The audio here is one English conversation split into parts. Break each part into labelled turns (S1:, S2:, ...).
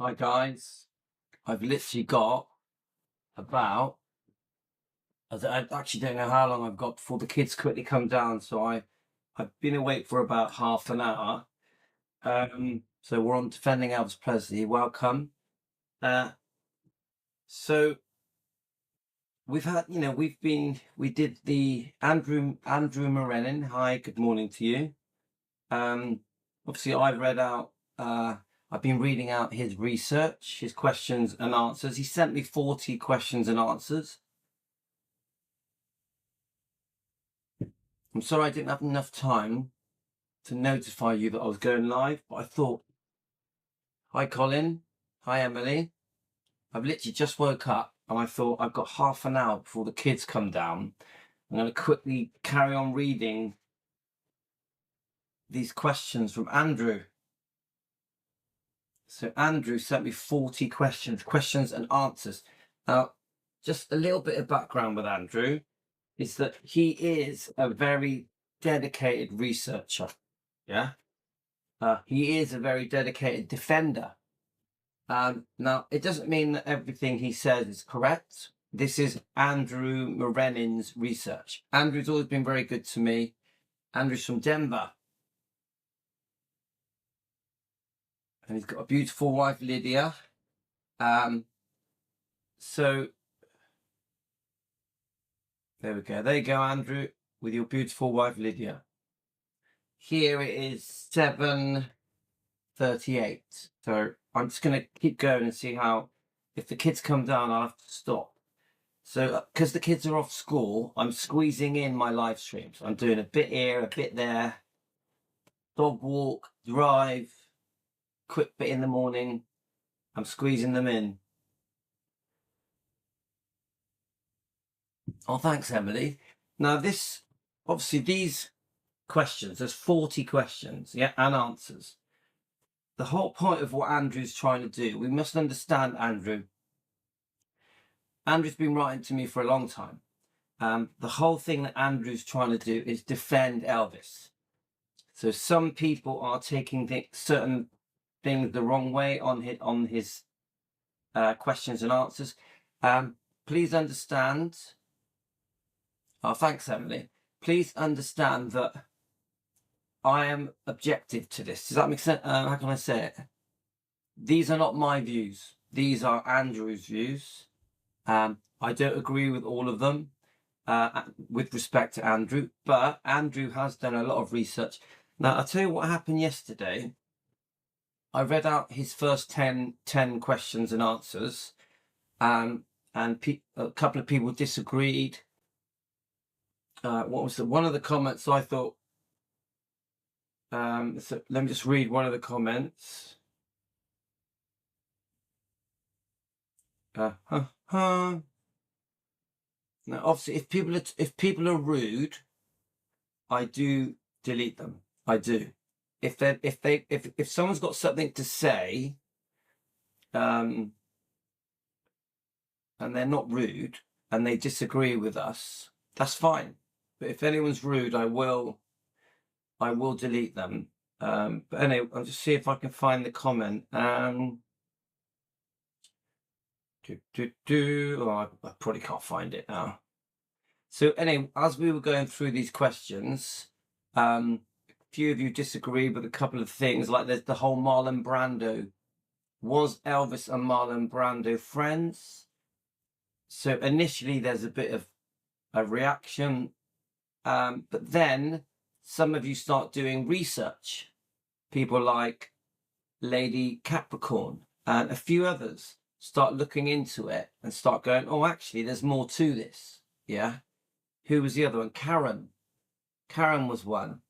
S1: Hi guys, I've literally got about, I actually don't know how long I've got before the kids quickly come down, so I've been awake for about half an hour. So we're on Defending Elvis Presley, welcome. So we've had, we did the Andrew Morenin, hi, good morning to you. Obviously I've been reading out his research, his questions and answers. He sent me 40 questions and answers. I'm sorry I didn't have enough time to notify you that I was going live, but I thought, hi Colin, hi Emily. I've literally just woke up and I thought I've got half an hour before the kids come down. I'm going to quickly carry on reading these questions from Andrew. So Andrew sent me 40 questions and answers. Now, just a little bit of background with Andrew is that he is a very dedicated researcher. Yeah. He is a very dedicated defender. Now, it doesn't mean that everything he says is correct. This is Andrew Morenin's research. Andrew's always been very good to me. Andrew's from Denver. And he's got a beautiful wife, Lydia. So, there we go. There you go, Andrew, with your beautiful wife, Lydia. Here it is 7:38. So I'm just going to keep going and see how, if the kids come down, I'll have to stop. So because the kids are off school, I'm squeezing in my live streams. I'm doing a bit here, a bit there, dog walk, drive, quick bit in the morning. I'm squeezing them in. Oh, thanks, Emily. Now obviously these questions, there's 40 questions, yeah, and answers. The whole point of what Andrew's trying to do, we must understand Andrew. Andrew's been writing to me for a long time. The whole thing that Andrew's trying to do is defend Elvis. So some people are taking certain things the wrong way on his questions and answers. Please understand. Oh, thanks, Emily. Please understand that I am objective to this. Does that make sense? How can I say it? These are not my views. These are Andrew's views. I don't agree with all of them with respect to Andrew, but Andrew has done a lot of research. Now, I'll tell you what happened yesterday. I read out his first 10 questions and answers, and a couple of people disagreed. What was one of the comments I thought, so let me just read one of the comments. Now, obviously, if people are rude, I do delete them. I do. If someone's got something to say, and they're not rude and they disagree with us, that's fine. But if anyone's rude, I will delete them. But anyway, I'll just see if I can find the comment. Oh, I probably can't find it now. So anyway, as we were going through these questions, a few of you disagree with a couple of things, like there's the whole Marlon Brando. Was Elvis and Marlon Brando friends? So initially there's a bit of a reaction, but then some of you start doing research. People like Lady Capricorn and a few others start looking into it and start going, oh, actually, there's more to this. Yeah. Who was the other one? Karen. Karen was one.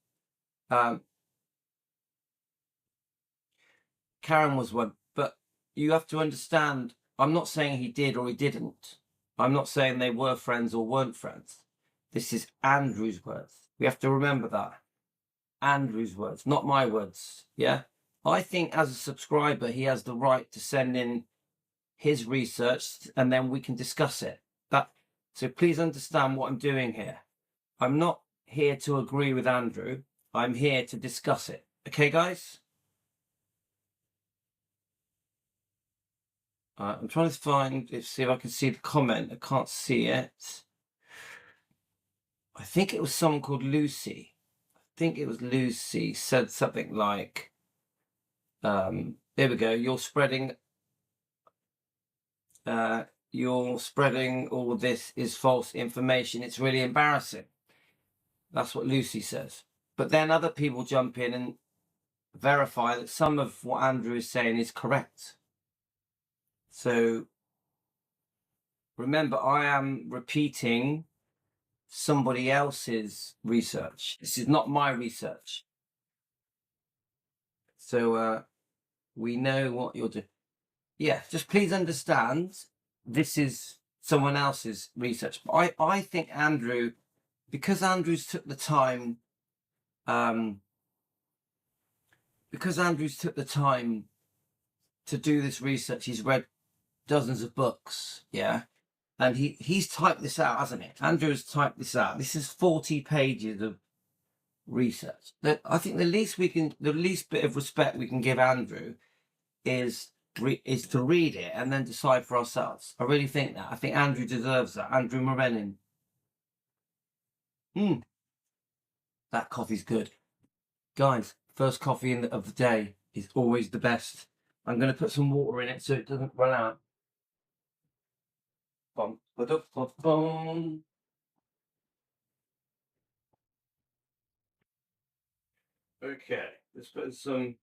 S1: Karen was one. But you have to understand, I'm not saying he did or he didn't. I'm not saying they were friends or weren't friends. This is Andrew's words. We have to remember that. Andrew's words, not my words. Yeah. I think as a subscriber, he has the right to send in his research and then we can discuss it. So please understand what I'm doing here. I'm not here to agree with Andrew. I'm here to discuss it. Okay, guys? I'm trying to see if I can see the comment. I can't see it. I think it was someone called Lucy. I think it was Lucy said something like, there we go. You're spreading all this is false information. It's really embarrassing. That's what Lucy says. But then other people jump in and verify that some of what Andrew is saying is correct. So remember, I am repeating somebody else's research. This is not my research. So we know what you're doing. Yeah, just please understand this is someone else's research. But I think Andrew, because Andrew's took the time, to do this research, he's read dozens of books, yeah, and he's typed this out, hasn't he? Andrew has typed this out. This is 40 pages of research. I think the least bit of respect we can give Andrew is to read it and then decide for ourselves. I really think that. I think Andrew deserves that. Andrew Morenin. That coffee's good. Guys, first coffee of the day is always the best. I'm going to put some water in it so it doesn't run out. Bum, ba-dum, ba-bum. Okay, let's put some.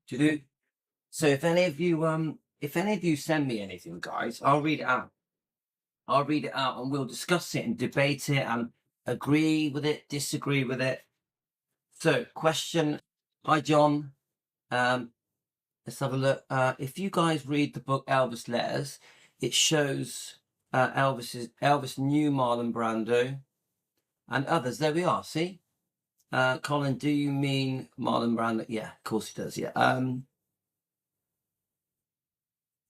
S1: Do. So if any of you send me anything, guys, I'll read it out. I'll read it out and we'll discuss it and debate it and agree with it, disagree with it. So, question. Hi, John. Let's have a look. If you guys read the book Elvis Letters, it shows Elvis knew Marlon Brando and others. There we are. See, Colin, do you mean Marlon Brando? Yeah, of course he does. Yeah.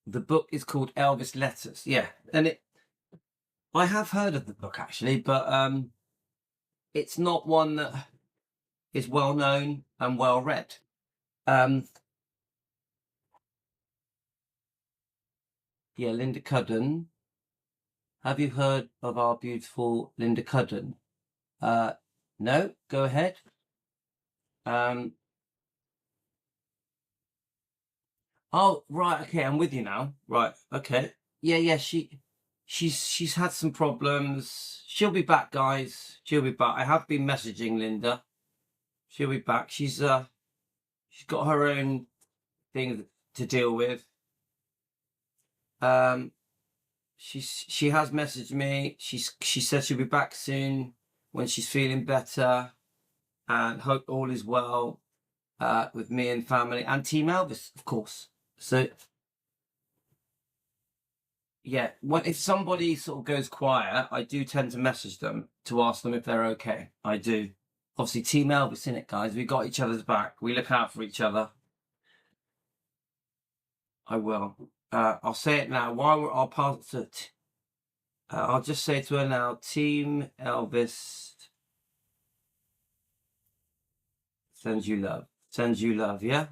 S1: The book is called Elvis Letters. Yeah, and I have heard of the book actually, but it's not one that is well known and well read. Yeah, Linda Cudden. Have you heard of our beautiful Linda Cudden? No, go ahead. Oh, right, okay, I'm with you now. Right, okay. Yeah, she's had some problems. She'll be back, guys. She'll be back. I have been messaging Linda. She'll be back. She's got her own thing to deal with. She has messaged me. She said she'll be back soon when she's feeling better, and hope all is well with me and family and Team Elvis, of course. So yeah, if somebody sort of goes quiet, I do tend to message them to ask them if they're okay. I do. Obviously, Team Elvis in it, guys. We got each other's back. We look out for each other. I will. I'll say it now. I'll pass it. I'll just say to her now, Team Elvis sends you love. Sends you love, yeah?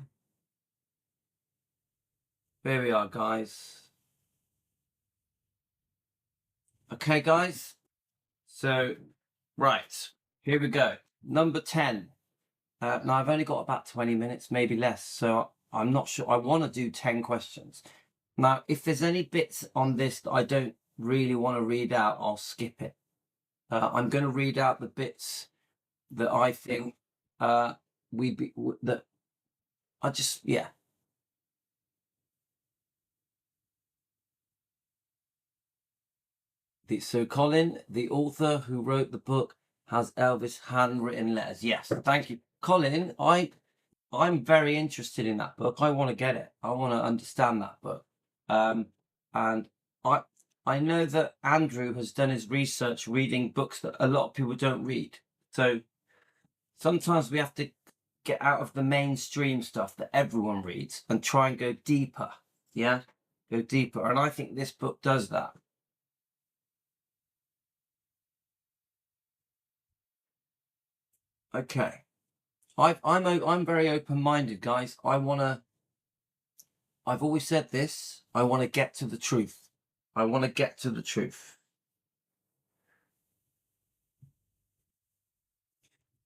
S1: There we are, guys. Okay, guys. So, right. Here we go. Number 10. Now, I've only got about 20 minutes, maybe less. So, I'm not sure. I want to do 10 questions. Now, if there's any bits on this that I don't really want to read out, I'll skip it. I'm going to read out the bits that I think that I just, yeah. So Colin, the author who wrote the book, has Elvis handwritten letters. Yes, thank you, Colin. I'm very interested in that book. I want to get it. I want to understand that book. And I know that Andrew has done his research reading books that a lot of people don't read. So sometimes we have to get out of the mainstream stuff that everyone reads and try and go deeper. Yeah. go deeper. And I think this book does that. Okay. I'm very open-minded, guys. I've always said this. I want to get to the truth. I want to get to the truth.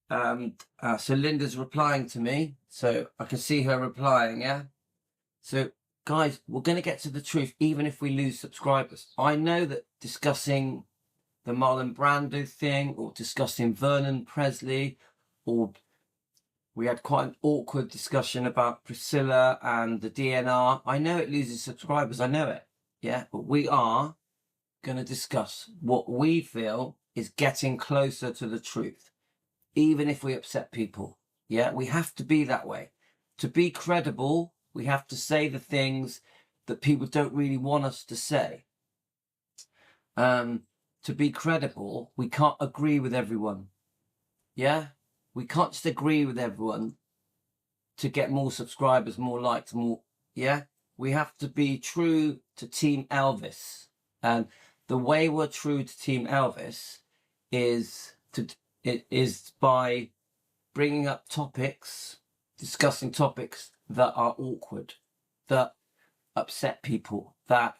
S1: So Linda's replying to me, so I can see her replying. Yeah. So guys, we're going to get to the truth, even if we lose subscribers. I know that discussing the Marlon Brando thing, or discussing Vernon Presley, or we had quite an awkward discussion about Priscilla and the DNR. I know it loses subscribers. I know it. Yeah. But we are going to discuss what we feel is getting closer to the truth, even if we upset people. Yeah. We have to be that way. To be credible, we have to say the things that people don't really want us to say. To be credible, we can't agree with everyone. Yeah. We can't just agree with everyone to get more subscribers, more likes, more. Yeah. We have to be true to Team Elvis. And the way we're true to Team Elvis is by bringing up topics, discussing topics that are awkward, that upset people, that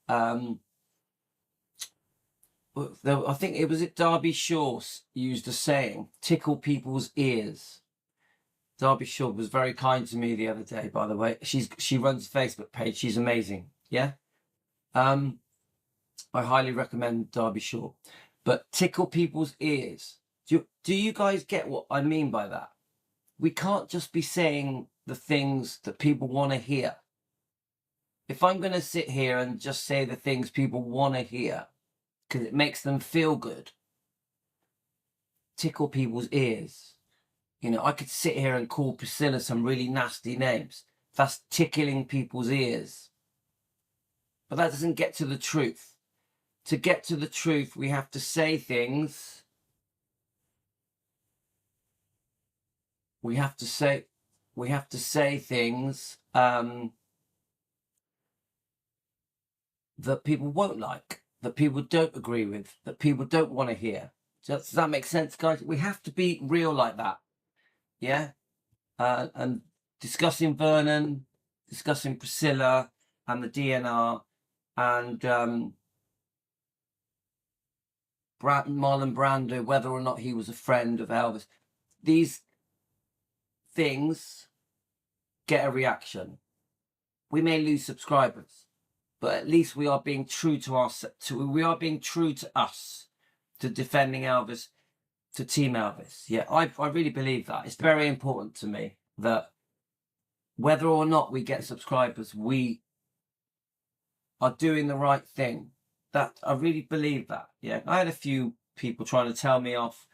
S1: I think it was Derby Shaw used a saying, tickle people's ears. Derby Shaw was very kind to me the other day, by the way. She runs a Facebook page. She's amazing. Yeah. I highly recommend Derby Shaw. But tickle people's ears. Do you guys get what I mean by that? We can't just be saying the things that people want to hear. If I'm going to sit here and just say the things people want to hear because it makes them feel good, tickle people's ears. You know, I could sit here and call Priscilla some really nasty names. That's tickling people's ears. But that doesn't get to the truth. To get to the truth, we have to say things. We have to say things that people won't like, that people don't agree with, that people don't want to hear. Does that make sense, guys? We have to be real like that. Yeah. And discussing Vernon, discussing Priscilla and the DNR, and Marlon Brando, whether or not he was a friend of Elvis. These things get a reaction. We may lose subscribers, but at least we are being true to we are being true to us, to defending Elvis, to Team Elvis. Yeah, I really believe that. It's very important to me that whether or not we get subscribers, we are doing the right thing. That I really believe that. Yeah, I had a few people trying to tell me off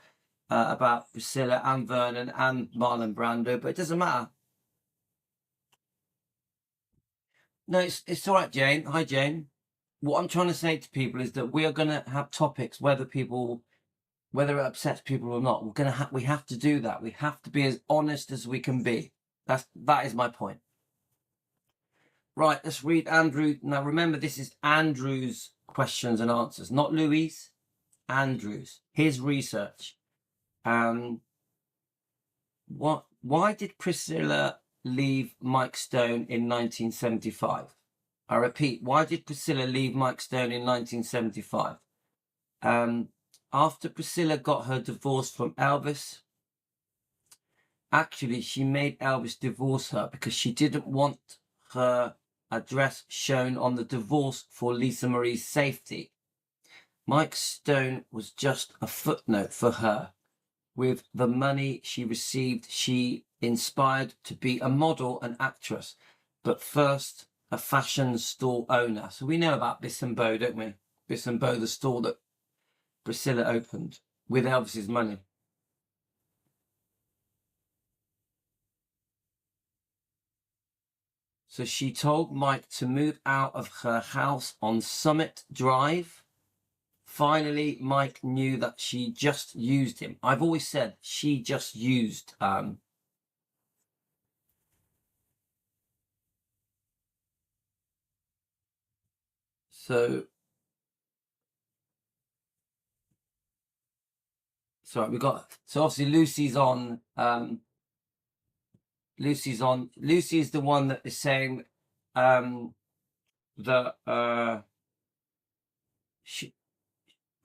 S1: about Priscilla and Vernon and Marlon Brando, but it doesn't matter. No, it's all right, Jane. Hi, Jane. What I'm trying to say to people is that we are going to have topics, whether it upsets people or not. We have to do that. We have to be as honest as we can be. That is my point. Right, let's read Andrew. Now remember, this is Andrew's questions and answers, not Louis. Andrew's, his research. Why did Priscilla leave Mike Stone in 1975? I repeat, why did Priscilla leave Mike Stone in 1975? After Priscilla got her divorce from Elvis, actually, she made Elvis divorce her because she didn't want her address shown on the divorce for Lisa Marie's safety. Mike Stone was just a footnote for her. With the money she received, she inspired to be a model and actress, but first a fashion store owner. So we know about Biss and Bo, don't we? Biss and Bo, the store that Priscilla opened with Elvis's money. So she told Mike to move out of her house on Summit Drive. Finally, Mike knew that she just used him. I've always said she just used So, sorry, so obviously Lucy's on, Lucy is the one that is saying, that, I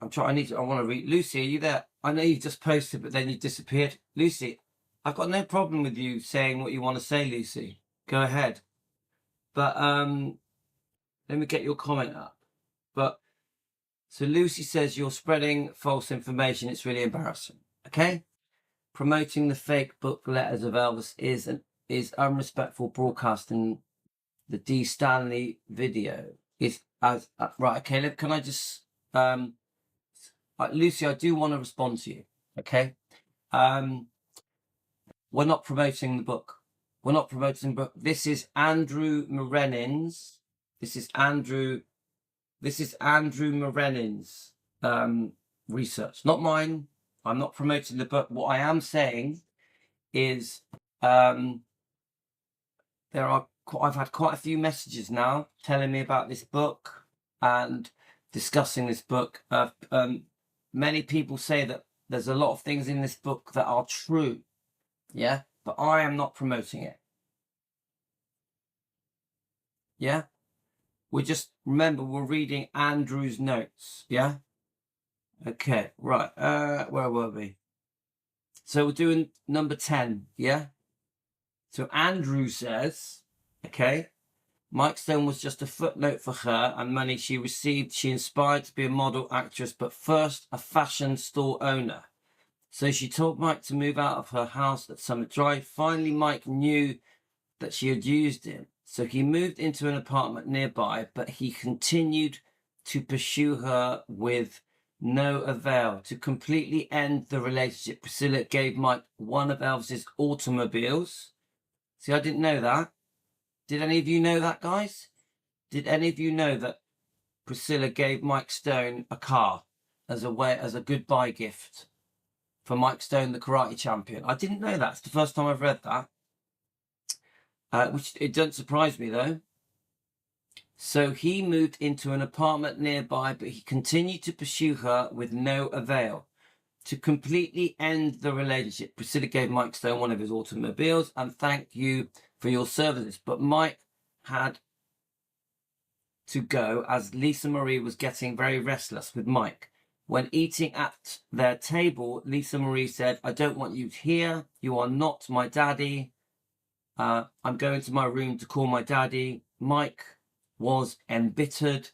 S1: want to read. Lucy, are you there? I know you've just posted, but then you disappeared. Lucy, I've got no problem with you saying what you want to say, Lucy. Go ahead. But let me get your comment up. But so Lucy says you're spreading false information. It's really embarrassing. Okay? Promoting the fake book letters of Elvis is unrespectful broadcasting. The D. Stanley video is as right. Okay, can I just Lucy, I do want to respond to you. Okay, we're not promoting the book. We're not promoting the book. This is Andrew Morenin's. This is Andrew Morenin's research, not mine. I'm not promoting the book. What I am saying is I've had quite a few messages now telling me about this book and discussing this book. Many people say that there's a lot of things in this book that are true, yeah, but I am not promoting it. Yeah, remember we're reading Andrew's notes. Yeah, okay, right. Where were we? So we're doing number 10. Yeah. So Andrew says, okay, Mike Stone was just a footnote for her and money she received. She inspired to be a model actress, but first a fashion store owner. So she told Mike to move out of her house at Summit Drive. Finally, Mike knew that she had used him. So he moved into an apartment nearby, but he continued to pursue her with no avail. To completely end the relationship, Priscilla gave Mike one of Elvis's automobiles. See, I didn't know that. Did any of you know that, guys? Did any of you know that Priscilla gave Mike Stone a car as a goodbye gift for Mike Stone, the karate champion? I didn't know that. It's the first time I've read that. Which it doesn't surprise me though. So he moved into an apartment nearby, but he continued to pursue her with no avail. To completely end the relationship, Priscilla gave Mike Stone one of his automobiles and thanked you for your services. But Mike had to go as Lisa Marie was getting very restless with Mike. When eating at their table, Lisa Marie said, "I don't want you here. You are not my daddy. I'm going to my room to call my daddy." Mike was embittered,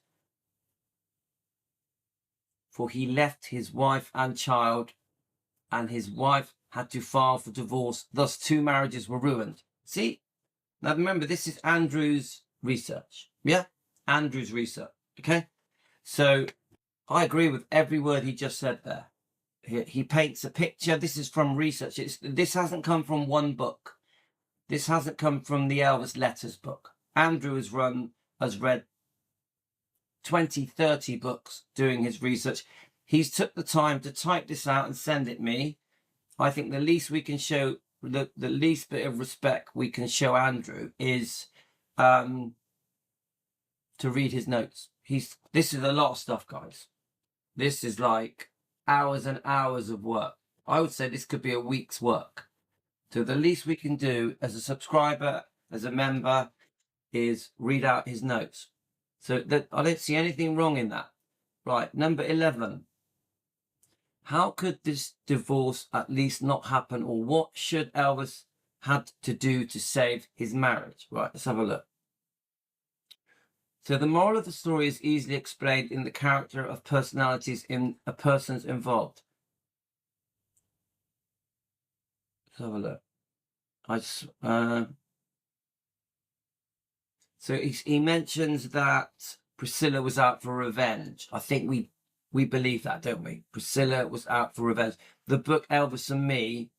S1: for he left his wife and child, and his wife had to file for divorce. Thus, 2 marriages were ruined. See? Now remember, this is Andrew's research. Yeah? Andrew's research. Okay? So I agree with every word he just said there. He paints a picture. This is from research. This hasn't come from one book. This hasn't come from the Elvis Letters book. Andrew has read 20, 30 books doing his research. He's took the time to type this out and send it me. I think the least we can show, the least bit of respect we can show Andrew is to read his notes. This is a lot of stuff, guys. This is like hours and hours of work. I would say this could be a week's work. So the least we can do as a subscriber, as a member, is read out his notes. So that I don't see anything wrong in that. Right, number 11. How could this divorce at least not happen, or what should Elvis had to do to save his marriage? Right, let's have a look. So the moral of the story is easily explained in the character of personalities in a person's involved. Let's have a look. So he mentions that Priscilla was out for revenge. I think we believe that, don't we? Priscilla was out for revenge. The book Elvis and Me,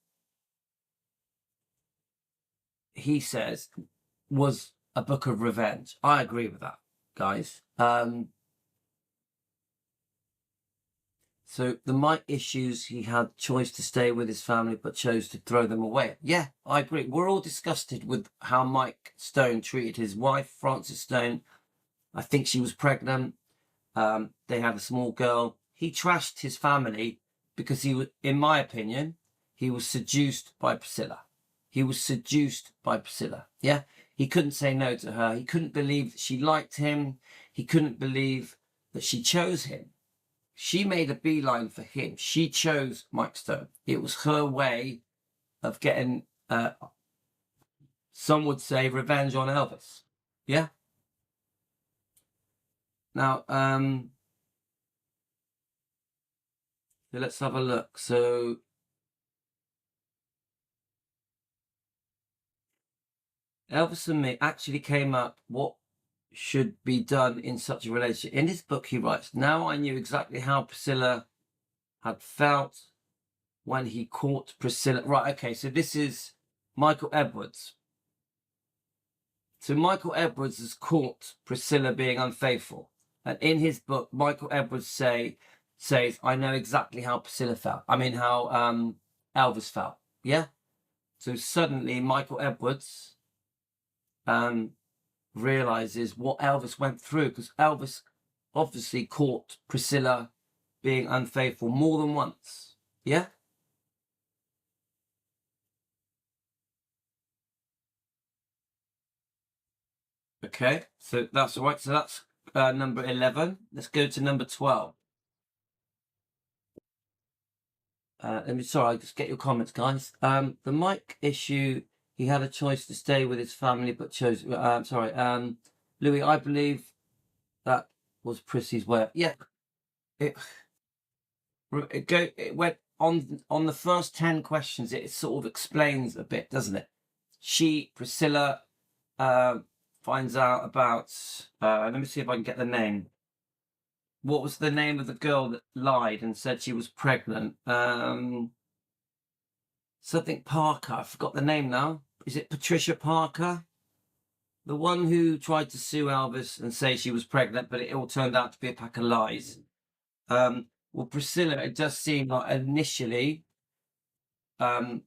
S1: he says, was a book of revenge. I agree with that, guys. So the Mike issues, he had choice to stay with his family, but chose to throw them away. Yeah, I agree. We're all disgusted with how Mike Stone treated his wife, Frances Stone. I think she was pregnant. They had a small girl. He trashed his family because he was, in my opinion, he was seduced by Priscilla. He was seduced by Priscilla. Yeah. He couldn't say no to her. He couldn't believe that she liked him. He couldn't believe that she chose him. She made a beeline for him. She chose Mike Stone. It was her way of getting, some would say, revenge on Elvis. Yeah. Now, so let's have a look. So, Elvis and me actually came up what should be done in such a relationship. In his book, he writes, "Now I knew exactly how Priscilla had felt when he caught Priscilla." Right, okay, so this is Michael Edwards. So Michael Edwards has caught Priscilla being unfaithful. And in his book, Michael Edwards says, "I know exactly how Priscilla felt. I mean, how Elvis felt." Yeah? So suddenly Michael Edwards realizes what Elvis went through, because Elvis obviously caught Priscilla being unfaithful more than once. Yeah? Okay, so that's all right. So that's number 11. Let's go to number 12. Sorry, I'll just get your comments, guys. The Mike issue, he had a choice to stay with his family, but chose, Louis, I believe that was Prissy's way. Yeah, it went on the first 10 questions, it sort of explains a bit, doesn't it? Priscilla, finds out about, let me see if I can get the name. What was the name of the girl that lied and said she was pregnant? Something Parker. I forgot the name now. Is it Patricia Parker? The one who tried to sue Elvis and say she was pregnant, but it all turned out to be a pack of lies. Well, Priscilla, it does seem like initially, that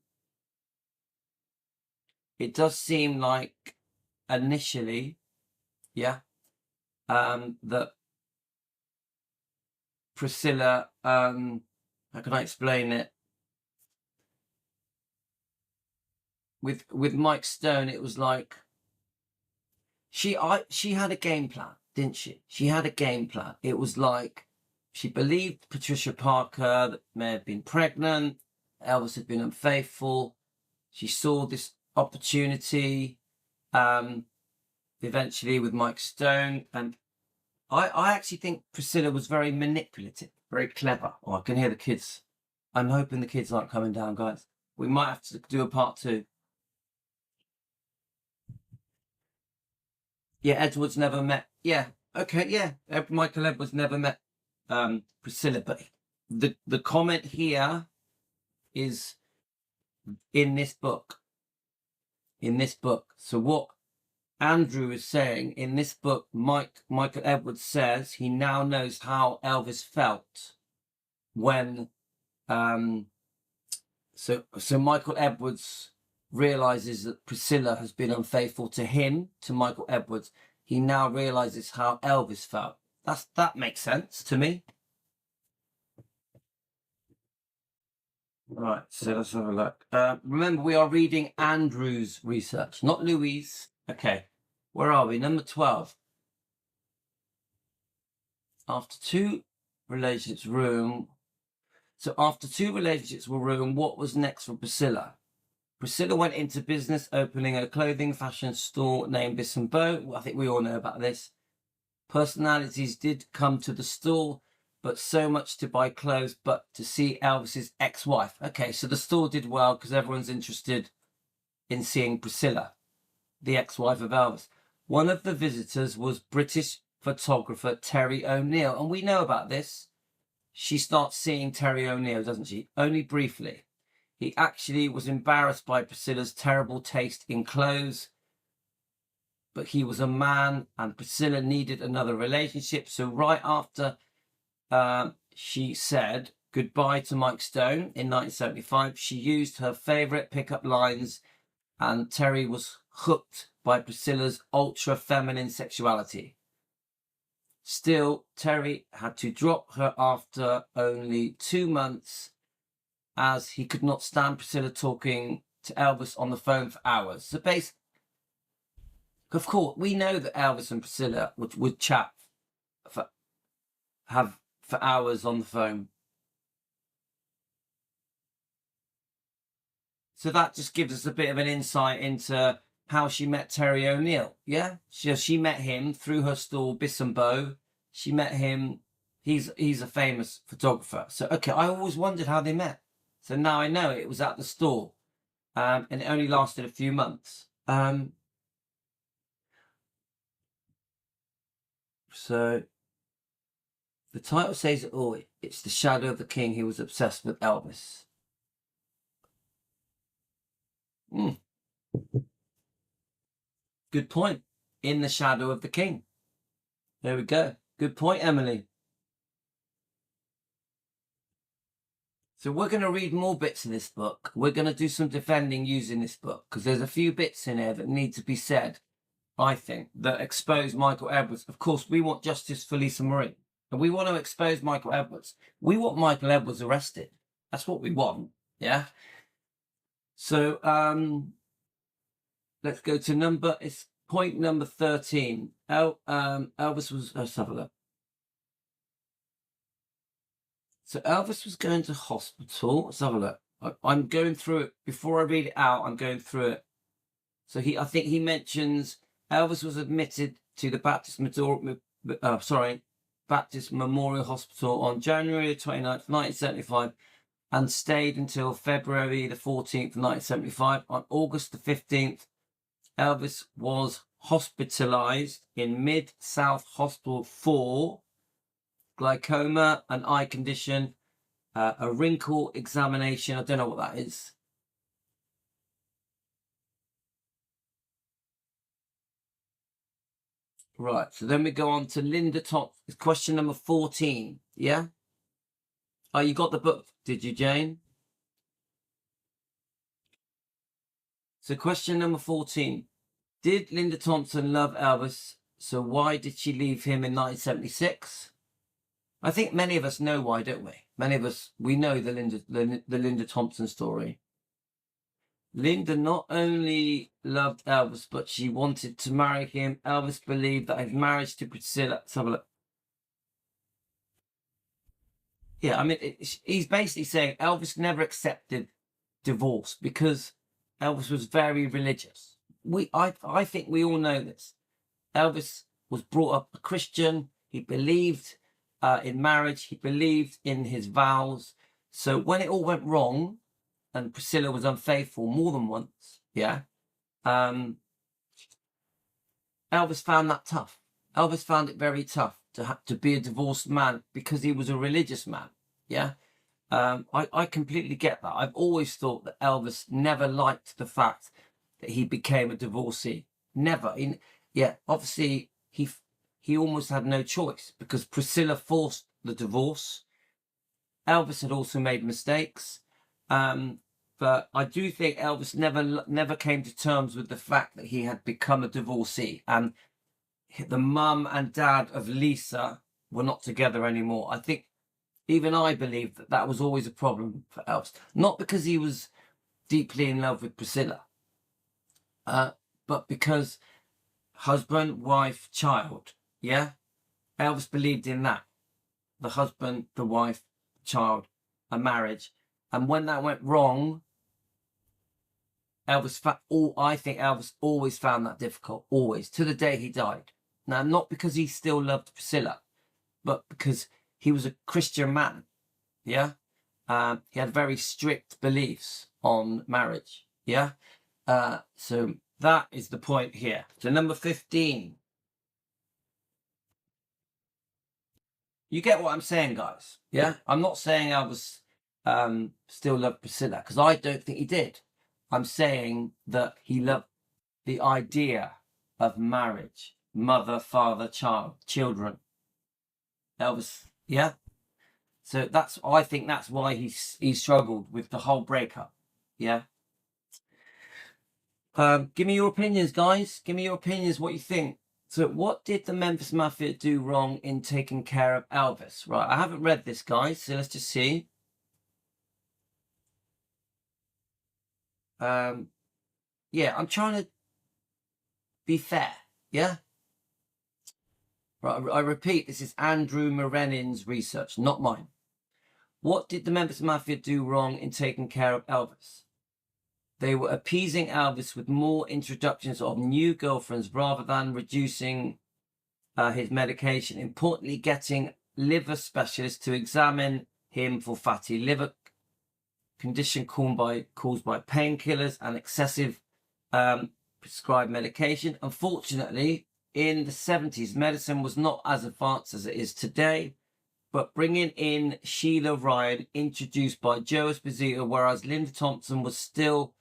S1: Priscilla, how can I explain it? With Mike Stone, it was like she had a game plan, didn't she? She had a game plan. It was like she believed Patricia Parker that may have been pregnant. Elvis had been unfaithful. She saw this opportunity, eventually with Mike Stone, and I actually think Priscilla was very manipulative, very clever. Oh, I can hear the kids. I'm hoping the kids aren't coming down, guys. We might have to do a part 2. Yeah, Edwards never met. Yeah, okay, yeah. Michael Edwards never met Priscilla, but the comment here is in this book. In this book. So what Andrew is saying in this book, Michael Edwards says he now knows how Elvis felt when so Michael Edwards realizes that Priscilla has been unfaithful to him, to Michael Edwards. He now realizes how Elvis felt. That makes sense to me. Right, so let's have a look. Remember, we are reading Andrew's research, not Louise. Okay, where are we? Number 12. After two relationships ruined, what was next for Priscilla? Priscilla went into business, opening a clothing fashion store named Biss and Bo. I think we all know about this. Personalities did come to the store, but so much to buy clothes, but to see Elvis's ex-wife. Okay, so the store did well because everyone's interested in seeing Priscilla, the ex-wife of Elvis. One of the visitors was British photographer Terry O'Neill, and we know about this. She starts seeing Terry O'Neill, doesn't she? Only briefly. He actually was embarrassed by Priscilla's terrible taste in clothes, but he was a man and Priscilla needed another relationship. So right after she said goodbye to Mike Stone in 1975, she used her favorite pickup lines, and Terry was hooked by Priscilla's ultra feminine sexuality. Still, Terry had to drop her after only 2 months, as he could not stand Priscilla talking to Elvis on the phone for hours. So basically, of course, we know that Elvis and Priscilla would chat for hours on the phone. So that just gives us a bit of an insight into how she met Terry O'Neill. Yeah, she met him through her stall Biss and Bo. She met him. He's a famous photographer. So okay, I always wondered how they met. So now I know it was at the store, and it only lasted a few months. So the title says it all. It's the shadow of the king. He was obsessed with Elvis. Good point. In the shadow of the king. There we go. Good point, Emily. So we're going to read more bits in this book. We're going to do some defending using this book, because there's a few bits in here that need to be said, I think, that expose Michael Edwards. Of course, we want justice for Lisa Marie, and we want to expose Michael Edwards. We want Michael Edwards arrested. That's what we want. Yeah. So let's go to it's point number 13. Elvis was, let's have a look. So Elvis was going to hospital. Let's have a look. I'm going through it. Before I read it out, I'm going through it. So I think he mentions Elvis was admitted to the Baptist Memorial Hospital on January 29th, 1975, and stayed until February the 14th, 1975. On August the 15th, Elvis was hospitalized in Mid-South Hospital for glaucoma, an eye condition, a wrinkle examination. I don't know what that is. Right, so then we go on to Linda Thompson. Question number 14, yeah? Oh, you got the book, did you, Jane? So question number 14. Did Linda Thompson love Elvis? So why did she leave him in 1976? I think many of us know why, don't we? Many of us, we know the Linda Thompson story. Linda not only loved Elvis, but she wanted to marry him. Elvis believed that his marriage to Priscilla... Let's have a look. Yeah, I mean, he's basically saying Elvis never accepted divorce because Elvis was very religious. I think we all know this. Elvis was brought up a Christian. He believed in marriage. He believed in his vows. So when it all went wrong and Priscilla was unfaithful more than once, yeah, Elvis found that tough. Elvis found it very tough to be a divorced man because he was a religious man, yeah. I completely get that. I've always thought that Elvis never liked the fact that he became a divorcee. Never. Obviously he almost had no choice because Priscilla forced the divorce. Elvis had also made mistakes, but I do think Elvis never came to terms with the fact that he had become a divorcee, and the mum and dad of Lisa were not together anymore. I think even I believe that was always a problem for Elvis, not because he was deeply in love with Priscilla, but because husband, wife, child, yeah? Elvis believed in that. The husband, the wife, child, a marriage. And when that went wrong, I think Elvis always found that difficult, always, to the day he died. Now, not because he still loved Priscilla, but because he was a Christian man, yeah? He had very strict beliefs on marriage, yeah? So that is the point here. So number 15. You get what I'm saying, guys, yeah? I'm not saying Elvis still loved Priscilla, because I don't think he did. I'm saying that he loved the idea of marriage, mother, father, child, children. Elvis, yeah? So I think that's why he struggled with the whole breakup, yeah? Give me your opinions, guys. Give me your opinions, what you think. So what did the Memphis Mafia do wrong in taking care of Elvis? Right, I haven't read this, guys, so let's just see. Yeah, I'm trying to be fair, yeah? Right, I repeat, this is Andrew Morenin's research, not mine. What did the Memphis Mafia do wrong in taking care of Elvis? They were appeasing Elvis with more introductions of new girlfriends rather than reducing his medication. Importantly, getting liver specialists to examine him for fatty liver condition caused by painkillers and excessive prescribed medication. Unfortunately, in the 70s, medicine was not as advanced as it is today, but bringing in Sheila Ryan, introduced by Joe Esposito, whereas Linda Thompson was still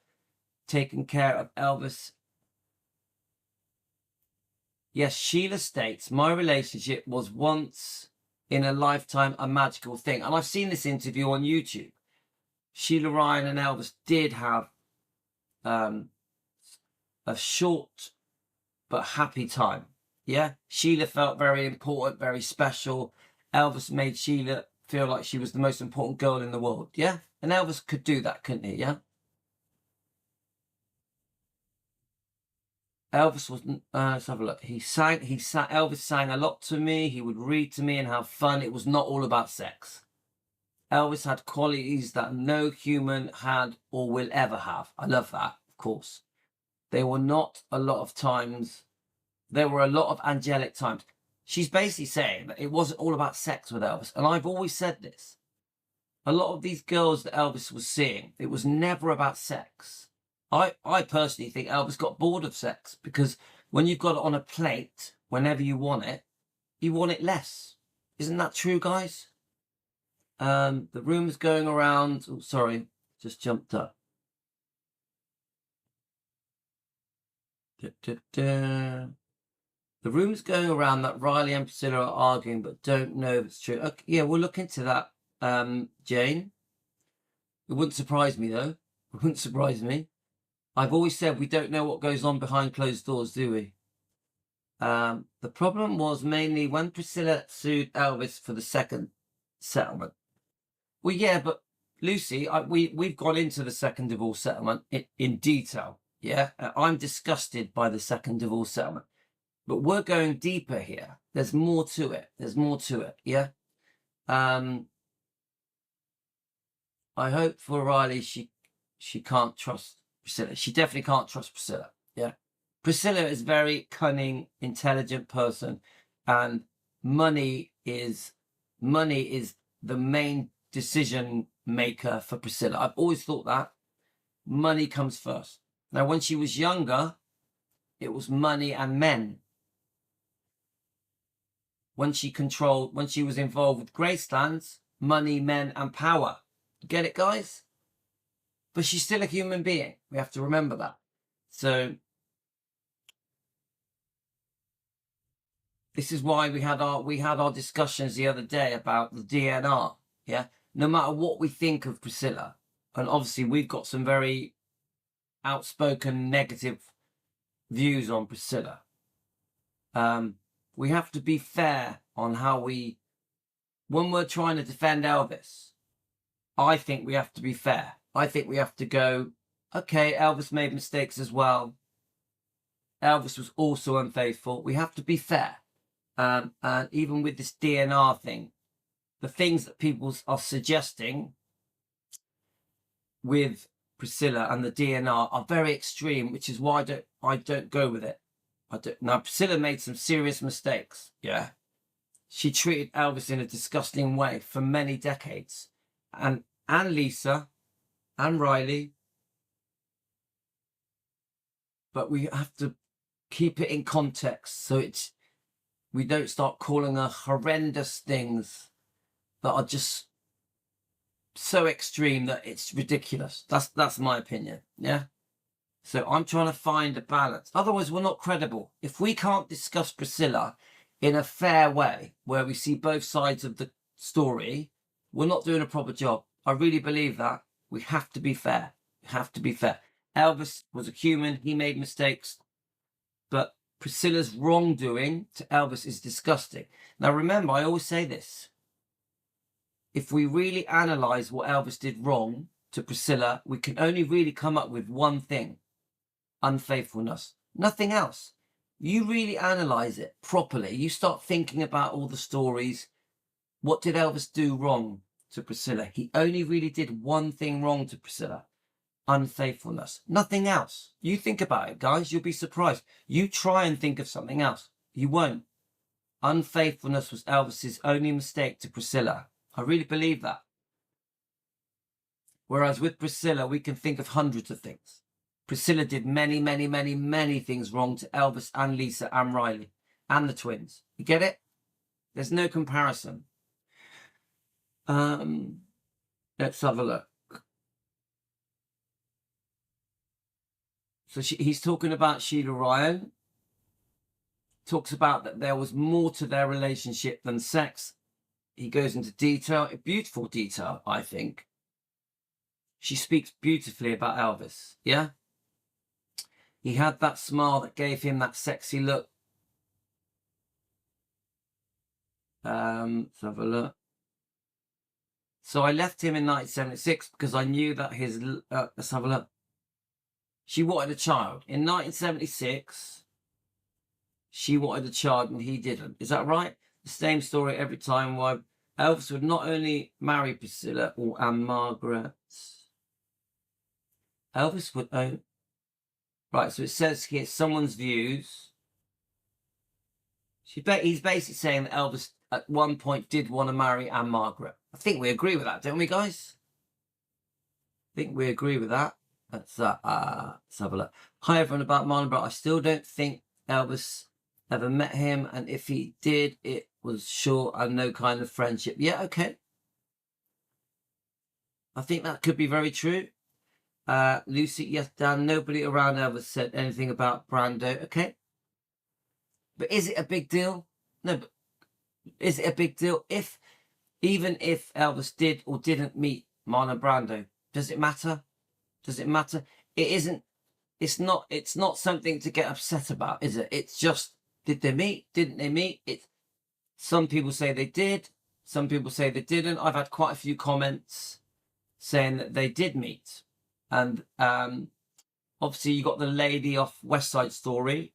S1: taking care of Elvis. Yes, Sheila states, my relationship was once in a lifetime a magical thing. And I've seen this interview on YouTube. Sheila Ryan and Elvis did have a short but happy time. Yeah, Sheila felt very important, very special. Elvis made Sheila feel like she was the most important girl in the world. Yeah, and Elvis could do that, couldn't he? Yeah. Elvis was, let's have a look. Elvis sang a lot to me. He would read to me and have fun. It was not all about sex. Elvis had qualities that no human had or will ever have. I love that, of course. There were a lot of angelic times. She's basically saying that it wasn't all about sex with Elvis. And I've always said this. A lot of these girls that Elvis was seeing, it was never about sex. I personally think Elvis got bored of sex because when you've got it on a plate, whenever you want it less. Isn't that true, guys? The rumors going around. Oh, sorry, just jumped up. The rumors going around that Riley and Priscilla are arguing, but don't know if it's true. Okay, yeah, we'll look into that, Jane. It wouldn't surprise me, though. It wouldn't surprise me. I've always said we don't know what goes on behind closed doors, do we? The problem was mainly when Priscilla sued Elvis for the second settlement. Well, yeah, but Lucy, we've gone into the second divorce settlement in detail. Yeah, I'm disgusted by the second divorce settlement, but we're going deeper here. There's more to it. Yeah. I hope for Riley she can't trust Priscilla. She definitely can't trust Priscilla. Yeah. Priscilla is a very cunning, intelligent person, and money is the main decision maker for Priscilla. I've always thought that. Money comes first. Now, when she was younger, it was money and men. When she was involved with Gracelands, money, men, and power. Get it, guys? But she's still a human being. We have to remember that. So this is why we had our discussions the other day about the DNR. Yeah. No matter what we think of Priscilla, and obviously we've got some very outspoken negative views on Priscilla. We have to be fair on how when we're trying to defend Elvis, I think we have to be fair. I think we have to go, okay, Elvis made mistakes as well. Elvis was also unfaithful. We have to be fair. And even with this DNR thing, the things that people are suggesting with Priscilla and the DNR are very extreme, which is why I don't go with it. Now, Priscilla made some serious mistakes. Yeah. She treated Elvis in a disgusting way for many decades. And Lisa and Riley. But we have to keep it in context so we don't start calling her horrendous things that are just so extreme that it's ridiculous. That's my opinion. Yeah. So I'm trying to find a balance. Otherwise, we're not credible. If we can't discuss Priscilla in a fair way, where we see both sides of the story, we're not doing a proper job. I really believe that. We have to be fair. We have to be fair. Elvis was a human. He made mistakes. But Priscilla's wrongdoing to Elvis is disgusting. Now remember, I always say this. If we really analyse what Elvis did wrong to Priscilla, we can only really come up with one thing: unfaithfulness. Nothing else. You really analyse it properly. You start thinking about all the stories. What did Elvis do wrong to Priscilla? He only really did one thing wrong to Priscilla: unfaithfulness. Nothing else. You think about it, guys. You'll be surprised. You try and think of something else. You won't. Unfaithfulness was Elvis's only mistake to Priscilla. I really believe that. Whereas with Priscilla, we can think of hundreds of things. Priscilla did many, many, many, many things wrong to Elvis and Lisa and Riley and the twins. You get it? There's no comparison. Let's have a look. So he's talking about Sheila Ryan. Talks about that there was more to their relationship than sex. He goes into detail, beautiful detail, I think. She speaks beautifully about Elvis, yeah? He had that smile that gave him that sexy look. Let's have a look. So I left him in 1976 because I knew that his... let's have a look. She wanted a child. In 1976, she wanted a child and he didn't. Is that right? The same story every time. Why Elvis would not only marry Priscilla and Margaret. Elvis would own... Right, so it says here, someone's views. He's basically saying that Elvis at one point did want to marry Anne Margaret. I think we agree with that, don't we, guys? I think we agree with that. Let's have a look. Hi, everyone, about Marlon Brando. I still don't think Elvis ever met him, and if he did, it was short and no kind of friendship. Yeah, okay. I think that could be very true. Lucy, yes, Dan, nobody around Elvis said anything about Brando. Okay. But is it a big deal? No, but is it a big deal even if Elvis did or didn't meet Marlon Brando? Does it matter? Does it matter? It isn't. It's not something to get upset about, is it? It's just, did they meet? Didn't they meet? Some people say they did. Some people say they didn't. I've had quite a few comments saying that they did meet. And obviously you got the lady off West Side Story.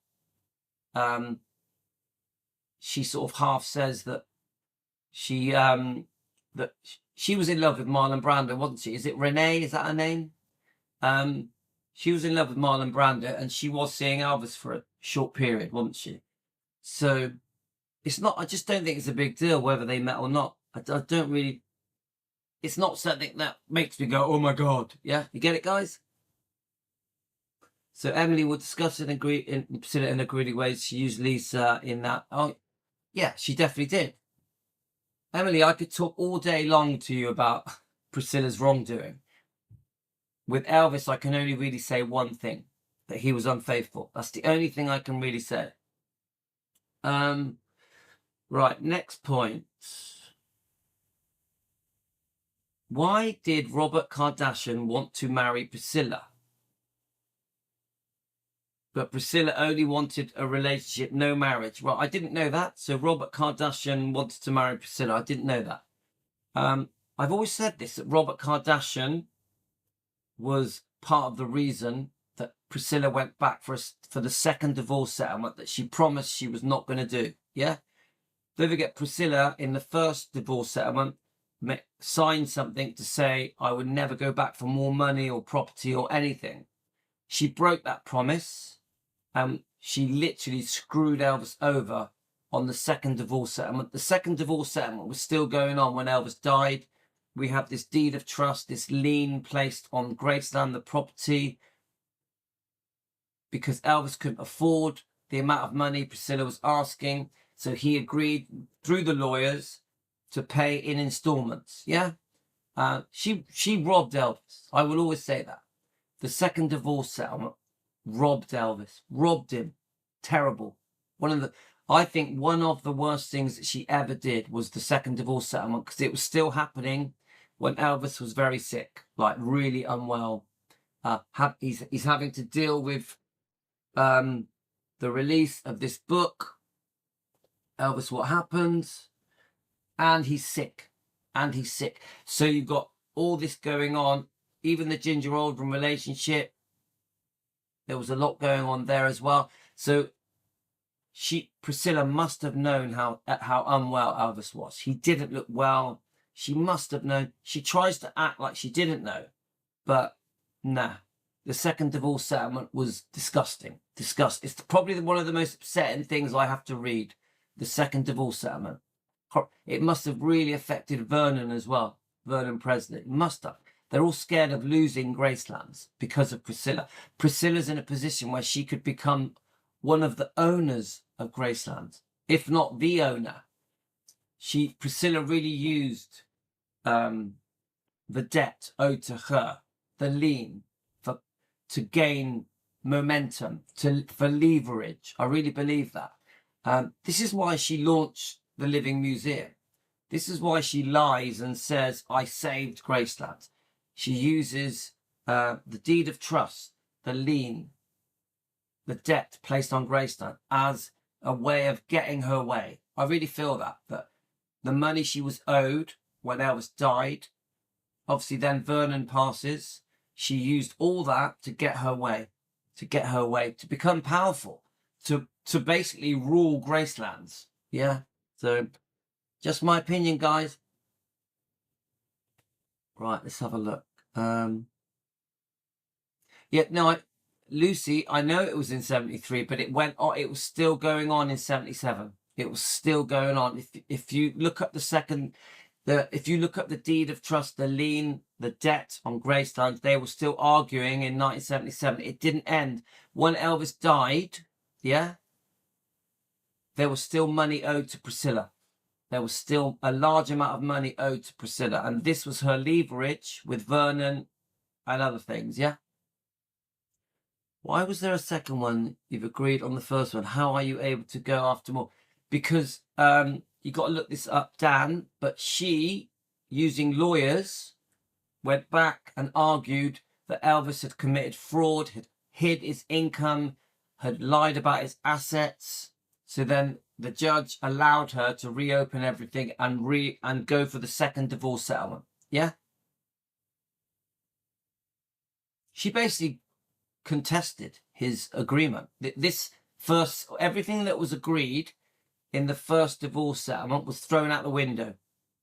S1: She sort of half says that she was in love with Marlon Brando, wasn't she? Is it Renee? Is that her name? She was in love with Marlon Brando, and she was seeing Elvis for a short period, wasn't she? So it's not. I just don't think it's a big deal whether they met or not. I don't really. It's not something that makes me go, oh my God. Yeah, you get it, guys? So Emily will discuss it and consider it in agreed ways. She used Lisa in that. Oh, yeah, she definitely did. Emily, I could talk all day long to you about Priscilla's wrongdoing. With Elvis, I can only really say one thing, that he was unfaithful. That's the only thing I can really say. Right, next point. Why did Robert Kardashian want to marry Priscilla? But Priscilla only wanted a relationship, no marriage. Well, I didn't know that. So Robert Kardashian wanted to marry Priscilla. I didn't know that. I've always said this, that Robert Kardashian was part of the reason that Priscilla went back for the second divorce settlement that she promised she was not going to do. Yeah? Don't forget, Priscilla, in the first divorce settlement, signed something to say, I would never go back for more money or property or anything. She broke that promise, and she literally screwed Elvis over on the second divorce settlement. The second divorce settlement was still going on when Elvis died. We have this deed of trust, this lien placed on Graceland, the property, because Elvis couldn't afford the amount of money Priscilla was asking. So he agreed through the lawyers to pay in installments. Yeah. She robbed Elvis. I will always say that. The second divorce settlement robbed Elvis. Robbed him. Terrible. I think one of the worst things that she ever did was the second divorce settlement, because it was still happening when Elvis was very sick, like really unwell. He's having to deal with the the release of this book, Elvis, What Happens, and he's sick. And he's sick. So you've got all this going on. Even the Ginger Oldham relationship, there was a lot going on there as well. So Priscilla must have known how unwell Elvis was. He didn't look well. She must have known. She tries to act like she didn't know, but nah. The second divorce settlement was disgusting. It's probably one of the most upsetting things I have to read. The second divorce settlement. It must have really affected Vernon as well. Vernon Presley. It must have. They're all scared of losing Gracelands because of Priscilla. Priscilla's in a position where she could become one of the owners of Graceland, if not the owner. Priscilla really used the debt owed to her, the lien, to gain momentum, for leverage. I really believe that. This is why she launched the Living Museum. This is why she lies and says, I saved Graceland. She uses the deed of trust, the lien, the debt placed on Graceland as a way of getting her way. I really feel that the money she was owed when Elvis died, obviously then Vernon passes, she used all that to get her way, to become powerful, to basically rule Gracelands. Yeah. So just my opinion, guys. Right, let's have a look. Yeah, no, Lucy, I know it was in 73, but it went on, it was still going on in 77. It was still going on. If you look up if you look up the deed of trust, the lien, the debt on Graceland, they were still arguing in 1977. It didn't end. When Elvis died, yeah, there was still money owed to Priscilla. There was still a large amount of money owed to Priscilla. And this was her leverage with Vernon and other things, yeah? Why was there a second one? You've agreed on the first one. How are you able to go after more? Because you got to look this up, Dan. But she, using lawyers, went back and argued that Elvis had committed fraud, had hid his income, had lied about his assets. So then the judge allowed her to reopen everything and go for the second divorce settlement. Yeah? She basically contested his agreement. Everything that was agreed in the first divorce settlement was thrown out the window.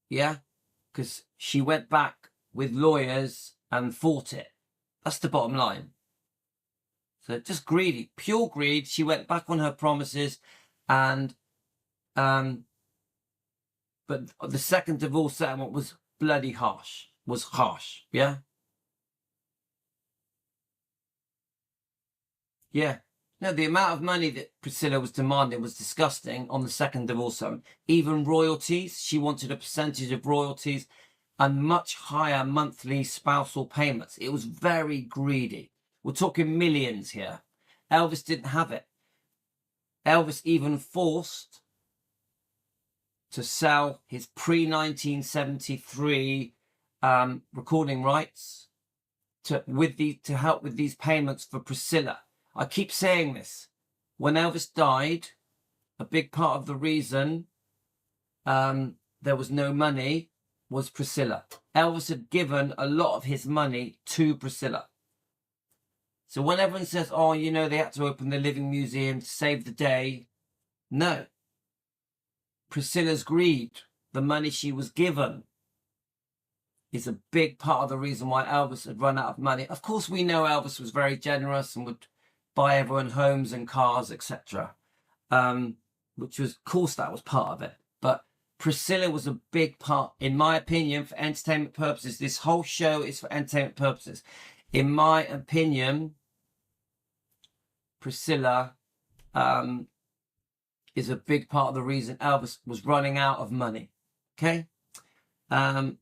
S1: Yeah? Because she went back with lawyers and fought it. That's the bottom line. So just greedy, pure greed. She went back on her promises, and but the second divorce settlement was bloody harsh. Was harsh. Yeah. Yeah. No, the amount of money that Priscilla was demanding was disgusting on the second divorce settlement. Even royalties, she wanted a percentage of royalties and much higher monthly spousal payments. It was very greedy. We're talking millions here. Elvis didn't have it. Elvis even forced to sell his pre-1973 recording rights to help with these payments for Priscilla. I keep saying this. When Elvis died, a big part of the reason there was no money was Priscilla. Elvis had given a lot of his money to Priscilla. So when everyone says, oh, you know, they had to open the Living Museum to save the day. No. Priscilla's greed, the money she was given, is a big part of the reason why Elvis had run out of money. Of course, we know Elvis was very generous and would buy everyone homes and cars, etc. Which was, of course, that was part of it. But Priscilla was a big part, in my opinion, for entertainment purposes. This whole show is for entertainment purposes. In my opinion, Priscilla is a big part of the reason Elvis was running out of money. Okay? All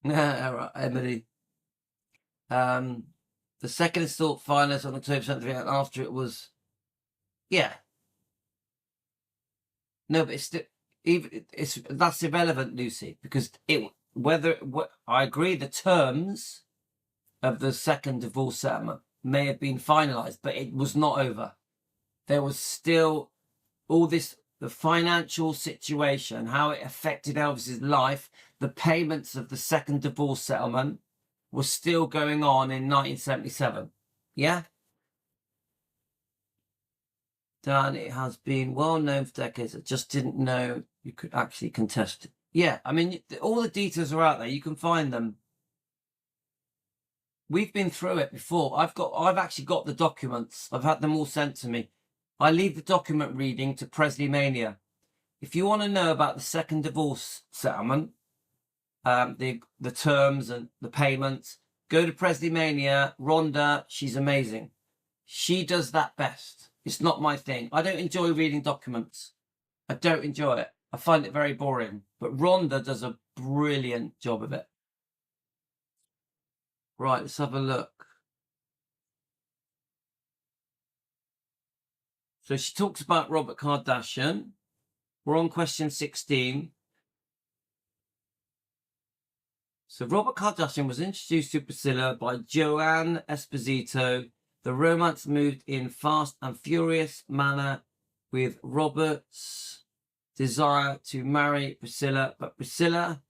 S1: right, Emily. The second installment finalist on October 7th, and after it was, yeah. No, but that's irrelevant, Lucy, because I agree the terms of the second divorce settlement may have been finalized, but it was not over. There was still all this, the financial situation, how it affected Elvis's life, the payments of the second divorce settlement was still going on in 1977. Yeah? Dan, it has been well known for decades. I just didn't know you could actually contest it. Yeah, I mean, all the details are out there. You can find them. We've been through it before. I've actually got the documents. I've had them all sent to me. I leave the document reading to Presley Mania. If you want to know about the second divorce settlement, the terms and the payments, go to Presley Mania. Rhonda, she's amazing. She does that best. It's not my thing. I don't enjoy reading documents. I don't enjoy it. I find it very boring. But Rhonda does a brilliant job of it. Right, let's have a look. So she talks about Robert Kardashian. We're on question 16. So Robert Kardashian was introduced to Priscilla by Joanne Esposito. The romance moved in fast and furious manner with Robert's desire to marry Priscilla. But Priscilla,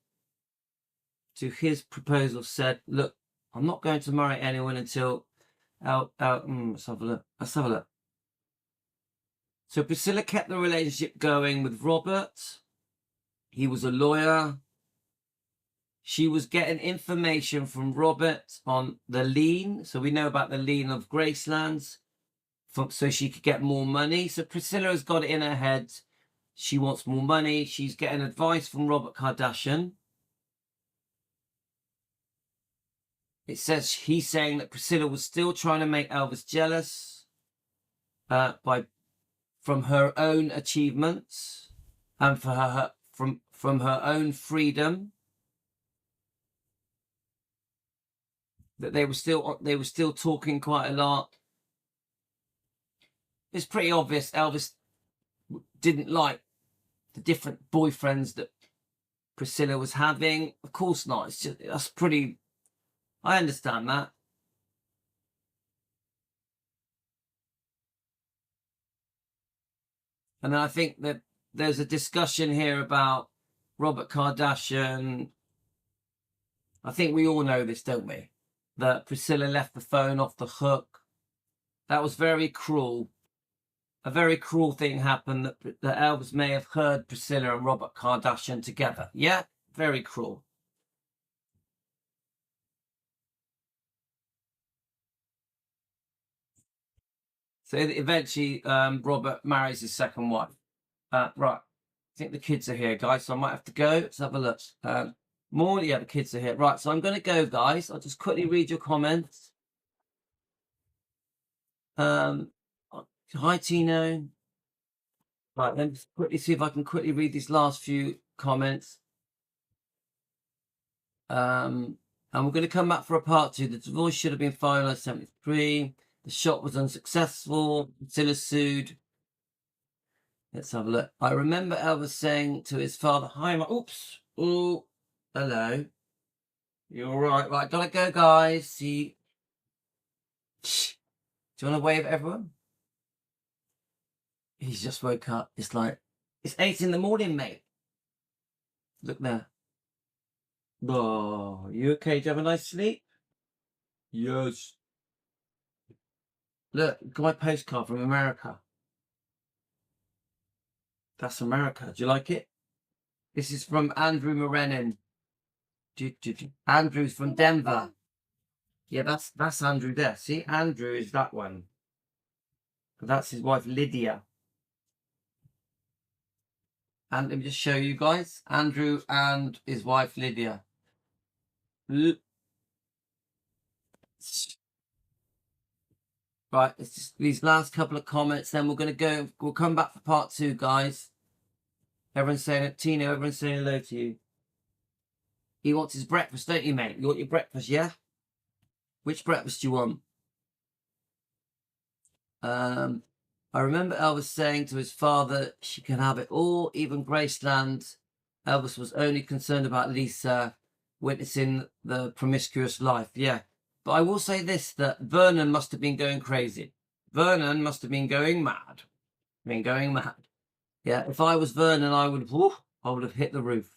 S1: to his proposal, said, look, I'm not going to marry anyone until... let's have a look. Let's have a look. So Priscilla kept the relationship going with Robert. He was a lawyer. She was getting information from Robert on the lien. So we know about the lien of Graceland's, so she could get more money. So Priscilla has got it in her head. She wants more money. She's getting advice from Robert Kardashian. It says he's saying that Priscilla was still trying to make Elvis jealous from her own achievements and from her own freedom. That they were still talking quite a lot. It's pretty obvious Elvis didn't like the different boyfriends that Priscilla was having. Of course not. It's just, that's pretty... I understand that. And then I think that there's a discussion here about Robert Kardashian. I think we all know this, don't we? That Priscilla left the phone off the hook. That was very cruel. A very cruel thing happened that Elvis may have heard Priscilla and Robert Kardashian together. Yeah, very cruel. So eventually, Robert marries his second wife. Right. I think the kids are here, guys, so I might have to go. Let's have a look. More, yeah, the kids are here. Right, so I'm going to go, guys. I'll just quickly read your comments. Hi, Tino. Right, let me just quickly see if I can quickly read these last few comments. And we're going to come back for a part 2. The divorce should have been finalized 73. The shot was unsuccessful. Priscilla sued. Let's have a look. I remember Elvis saying to his father, hi, oops. Oh, hello. You all right? Right, gotta go, guys. See. Do you want to wave at everyone? He's just woke up. It's like, it's 8 in the morning, mate. Look there. Oh, you okay? Do you have a nice sleep? Yes. Look, got my postcard from America. That's America. Do you like it? This is from Andrew Morenin. Andrew's from Denver. Yeah, that's Andrew there. See, Andrew is that one. That's his wife, Lydia. And let me just show you guys. Andrew and his wife, Lydia. Right, it's just these last couple of comments, then we're going to go, we'll come back for part 2, guys. Everyone's saying it. Tino, everyone's saying hello to you. He wants his breakfast, don't you, mate? You want your breakfast, yeah? Which breakfast do you want? I remember Elvis saying to his father, she can have it all, even Graceland. Elvis was only concerned about Lisa witnessing the promiscuous life. Yeah. But I will say this, that Vernon must have been going crazy. Vernon must have been going mad. Yeah, if I was Vernon, I would have hit the roof.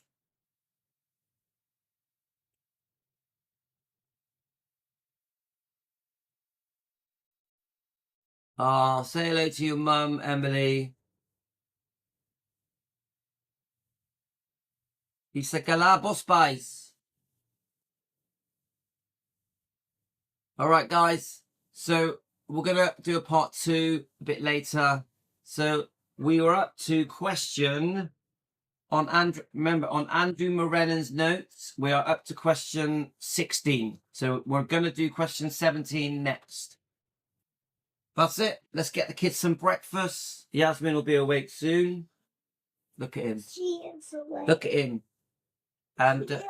S1: Say hello to your mum, Emily. Isa ka labos, guys. All right, guys. So we're going to do a part 2 a bit later. So we were up to question on Andrew. Remember, on Andrew Morenan's notes, we are up to question 16. So we're going to do question 17 next. That's it. Let's get the kids some breakfast. Yasmin will be awake soon. Look at him.
S2: She is awake.
S1: Look at him. And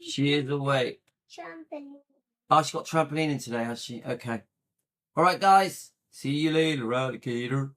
S1: she is awake.
S2: Trampoline.
S1: Oh, she got trampoline in today, has she? Okay. All right, guys. See you later, alligator.